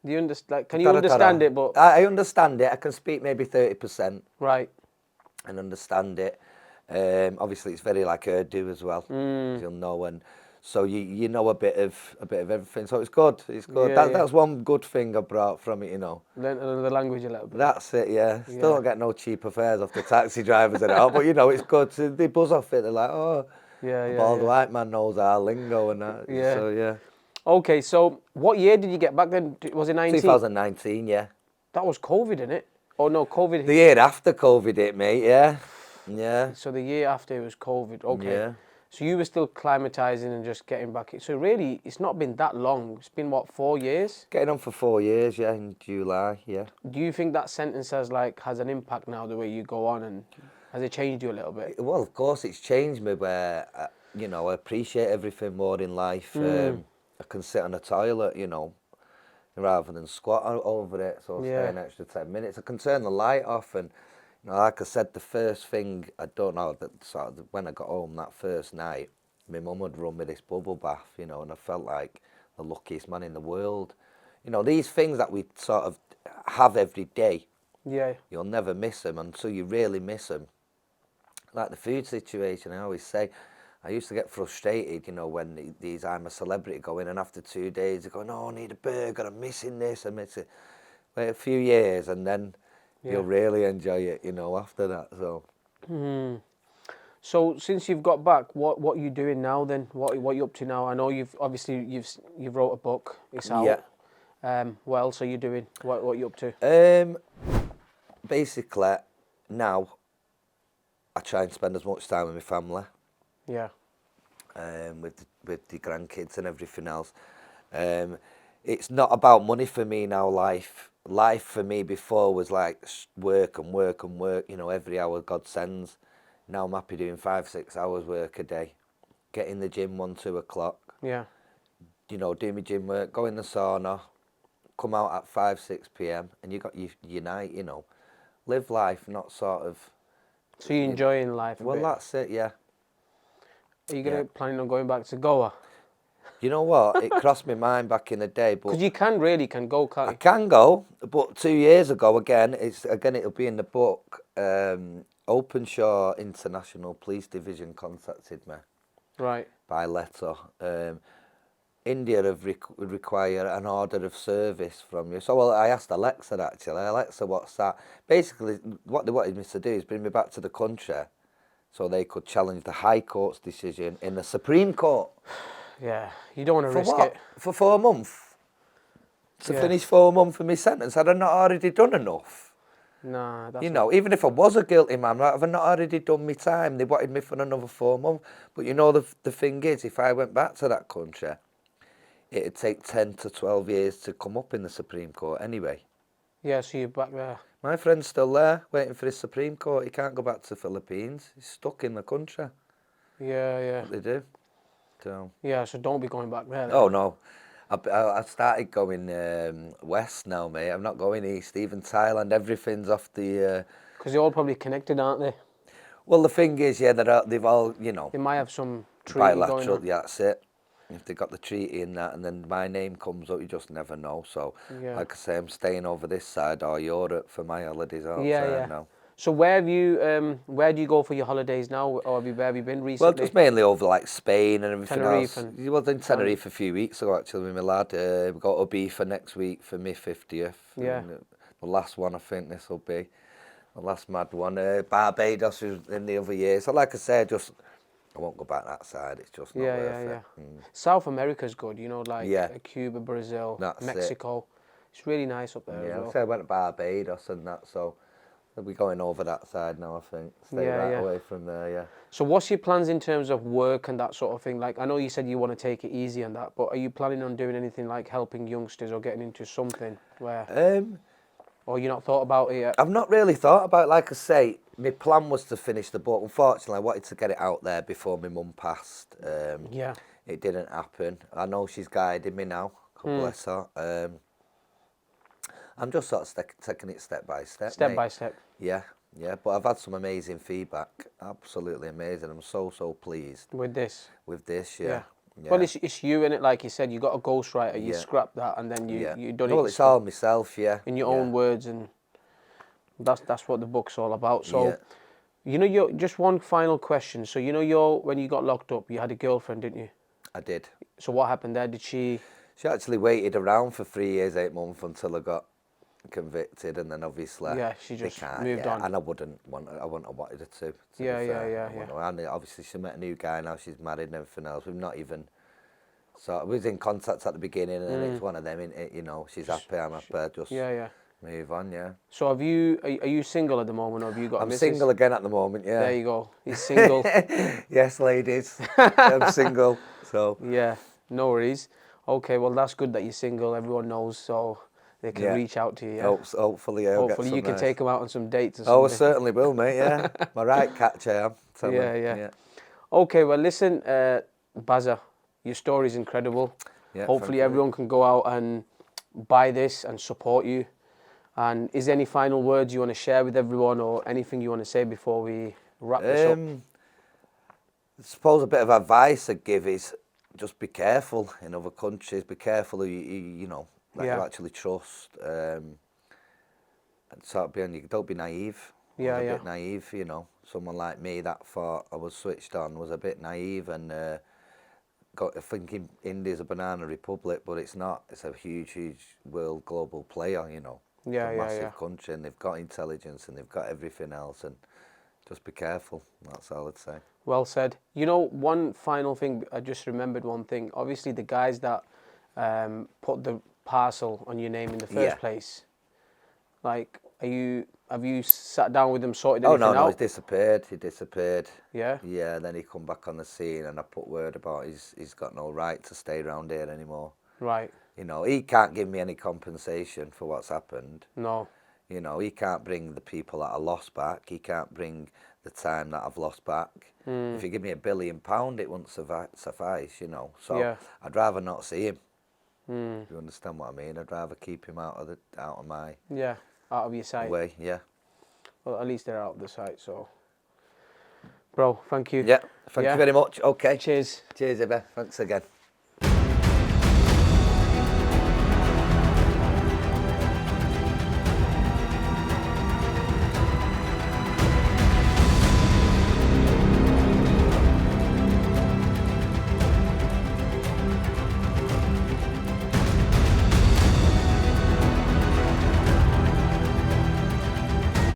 [SPEAKER 2] Do you understand? Like, can you understand it? But
[SPEAKER 1] I understand it. I can speak maybe 30%.
[SPEAKER 2] right.
[SPEAKER 1] And understand it. Obviously, it's very like Urdu as well. You'll know, and so you know a bit of everything. So it's good. It's good.
[SPEAKER 2] Yeah,
[SPEAKER 1] That's one good thing I brought from it. You know.
[SPEAKER 2] Learn another language a little bit.
[SPEAKER 1] That's it. Yeah. Still don't get no cheaper fares off the taxi drivers and all, but you know it's good. So they buzz off it. They're like, oh,
[SPEAKER 2] Yeah.
[SPEAKER 1] a bald white man knows our lingo and that.
[SPEAKER 2] Yeah.
[SPEAKER 1] So yeah.
[SPEAKER 2] Okay, so what year did you get back then? Was it 19?
[SPEAKER 1] 2019. Yeah.
[SPEAKER 2] That was COVID, innit? Oh no, COVID.
[SPEAKER 1] The year after COVID hit, mate. Yeah. Yeah.
[SPEAKER 2] So the year after it was COVID. Okay.
[SPEAKER 1] Yeah.
[SPEAKER 2] So you were still climatizing and just getting back. So really, it's not been that long. It's been what, 4 years?
[SPEAKER 1] Getting on for 4 years. Yeah, in July. Yeah.
[SPEAKER 2] Do you think that sentence has an impact now the way you go on, and has it changed you a little bit?
[SPEAKER 1] Well, of course, it's changed me where, you know, I appreciate everything more in life. I can sit on a toilet, you know, rather than squat over it. So I'll stay an extra 10 minutes. I can turn the light off, and, you know, like I said, the first thing, I don't know, that sort of when I got home that first night, my mum had run me this bubble bath, you know, and I felt like the luckiest man in the world. You know, these things that we sort of have every day,
[SPEAKER 2] Yeah.
[SPEAKER 1] you'll never miss them until you really miss them. Like the food situation, I always say, I used to get frustrated, you know, when these I'm a celebrity go in, and after 2 days they go, no, I need a burger, I'm missing this, I'm missing. Wait a few years and then you'll really enjoy it, you know, after that. So.
[SPEAKER 2] So since you've got back, what are you doing now then? What are you up to now? I know you've wrote a book. It's out.
[SPEAKER 1] Yeah.
[SPEAKER 2] What else are you doing? What are you up to?
[SPEAKER 1] Basically, now I try and spend as much time with my family.
[SPEAKER 2] Yeah.
[SPEAKER 1] With the grandkids and everything else. It's not about money for me now, life. life for me before was like work and work and work, you know, every hour God sends. Now I'm happy doing 5-6 hours work a day. Get in the gym 1-2 o'clock.
[SPEAKER 2] Yeah.
[SPEAKER 1] You know, do my gym work, go in the sauna, come out at 5-6 p.m. and you got your night, you know. Live life, not sort of...
[SPEAKER 2] So you're enjoying life a
[SPEAKER 1] Well,
[SPEAKER 2] bit.
[SPEAKER 1] that's it, yeah.
[SPEAKER 2] Are you planning on going back to Goa?
[SPEAKER 1] You know what? It crossed my mind back in the day, but...
[SPEAKER 2] Because you can go, can't
[SPEAKER 1] I
[SPEAKER 2] you?
[SPEAKER 1] can go, but 2 years ago, it'll be in the book, Openshaw International Police Division contacted me.
[SPEAKER 2] Right.
[SPEAKER 1] By letter. India would require an order of service from you. So I asked Alexa actually, Alexa, what's that? Basically, what they wanted me to do is bring me back to the country so they could challenge the High Court's decision in the Supreme Court.
[SPEAKER 2] Yeah, you don't want to
[SPEAKER 1] For
[SPEAKER 2] risk
[SPEAKER 1] what?
[SPEAKER 2] it.
[SPEAKER 1] For 4 months? To finish 4 months of my sentence? Had I not already done enough?
[SPEAKER 2] Nah, that's
[SPEAKER 1] You know, even if I was a guilty man, have I not already done my time? They wanted me for another 4 months. But you know, the thing is, if I went back to that country, it'd take 10 to 12 years to come up in the Supreme Court anyway.
[SPEAKER 2] Yeah, so you're back there.
[SPEAKER 1] My friend's still there, waiting for his Supreme Court. He can't go back to the Philippines. He's stuck in the country.
[SPEAKER 2] Yeah, yeah.
[SPEAKER 1] What they do. So.
[SPEAKER 2] Yeah, so don't be going back there then.
[SPEAKER 1] Oh, no. I started going west now, mate. I'm not going east. Even Thailand, everything's off the...
[SPEAKER 2] Because they're all probably connected, aren't they?
[SPEAKER 1] Well, the thing is, yeah, they've all, you know...
[SPEAKER 2] They might have some treaty
[SPEAKER 1] bilateral,
[SPEAKER 2] going on.
[SPEAKER 1] yeah, that's it. If they got the treaty in that, and then my name comes up, you just never know. So, like I say, I'm staying over this side or Europe for my holidays. Now.
[SPEAKER 2] So where do you go for your holidays now, or where have you been recently?
[SPEAKER 1] Well, just mainly over like Spain and everything
[SPEAKER 2] Tenerife
[SPEAKER 1] else. I was in Tenerife a few weeks ago actually with my lad. We've got Ibiza next week for my 50th.
[SPEAKER 2] Yeah.
[SPEAKER 1] And the last one I think this will be. The last mad one. Barbados was in the other year. So like I said, I won't go back that side. It's just not worth it.
[SPEAKER 2] South America's good, you know, like Cuba, Brazil,
[SPEAKER 1] That's
[SPEAKER 2] Mexico. It's really nice up there as well.
[SPEAKER 1] I went to Barbados and that, so we'll be going over that side now, I think. Stay away from there, yeah.
[SPEAKER 2] So what's your plans in terms of work and that sort of thing? Like, I know you said you want to take it easy and that, but are you planning on doing anything like helping youngsters or getting into something where... Or you not thought about it yet?
[SPEAKER 1] I've not really thought about it. Like I say, my plan was to finish the book. Unfortunately, I wanted to get it out there before my mum passed. It didn't happen. I know she's guiding me now. God bless her. I'm just sort of taking it step by step.
[SPEAKER 2] Step by step.
[SPEAKER 1] Yeah. But I've had some amazing feedback. Absolutely amazing. I'm so pleased.
[SPEAKER 2] With this?
[SPEAKER 1] With this, yeah.
[SPEAKER 2] Well, it's you, innit? Like you said, you got a ghostwriter, you scrap that, and then you done it.
[SPEAKER 1] Well, it's all myself,
[SPEAKER 2] in your own words, and that's what the book's all about. So, you know, just one final question. So, you know, when you got locked up, you had a girlfriend, didn't you?
[SPEAKER 1] I did.
[SPEAKER 2] So what happened there? Did she?
[SPEAKER 1] She actually waited around for 3 years, 8 months until I got convicted, and then obviously
[SPEAKER 2] she just moved on.
[SPEAKER 1] And I wouldn't have wanted her to
[SPEAKER 2] Yeah.
[SPEAKER 1] And obviously she met a new guy, now she's married and everything else. We've not even we was in contact at the beginning, and it's one of them, you know, she's happy, I'm happy, just move on. So
[SPEAKER 2] are you single at the moment, or have you got a missus?
[SPEAKER 1] I'm single again at the moment, yeah.
[SPEAKER 2] There you go, he's single.
[SPEAKER 1] Yes, ladies, I'm single, so.
[SPEAKER 2] Yeah, no worries. Okay, well that's good that you're single, everyone knows, so they can reach out to you. Yeah?
[SPEAKER 1] Hopefully
[SPEAKER 2] you can take them out on some dates or something.
[SPEAKER 1] Oh, I certainly will, mate, yeah. My right catch, I am.
[SPEAKER 2] Yeah. Okay, well listen, Bazza, your story's incredible. Yeah, hopefully everyone can go out and buy this and support you. And is there any final words you want to share with everyone, or anything you want to say before we wrap this up?
[SPEAKER 1] I suppose a bit of advice I'd give is just be careful in other countries. Be careful who you know, that you actually trust. And sort of don't be naive. I was a bit naive, you know. Someone like me that thought I was switched on was a bit naive, and thinking India's a banana republic, but it's not. It's a huge world global player, you know. It's a massive country, and they've got intelligence and they've got everything else, and just be careful. That's all I'd say. Well
[SPEAKER 2] said. You know, one final thing, I just remembered one thing. Obviously, the guys that put the parcel on your name in the first place, like, have you sat down with them, sorted anything out?
[SPEAKER 1] No, he disappeared.
[SPEAKER 2] Yeah?
[SPEAKER 1] Yeah, then he come back on the scene, and I put word about he's got no right to stay around here anymore.
[SPEAKER 2] Right.
[SPEAKER 1] You know, he can't give me any compensation for what's happened.
[SPEAKER 2] No.
[SPEAKER 1] You know, he can't bring the people that I lost back. He can't bring the time that I've lost back. If you give me £1 billion, it wouldn't suffice, you know. So
[SPEAKER 2] Yeah.
[SPEAKER 1] I'd rather not see him. You understand what I mean? I'd rather keep him out of my
[SPEAKER 2] Yeah. Out of your sight.
[SPEAKER 1] way. Yeah.
[SPEAKER 2] Well, at least they're out of the sight. So, bro, thank you.
[SPEAKER 1] Yeah. Thank you very much. Okay.
[SPEAKER 2] Cheers.
[SPEAKER 1] Cheers, Ibby. Thanks again.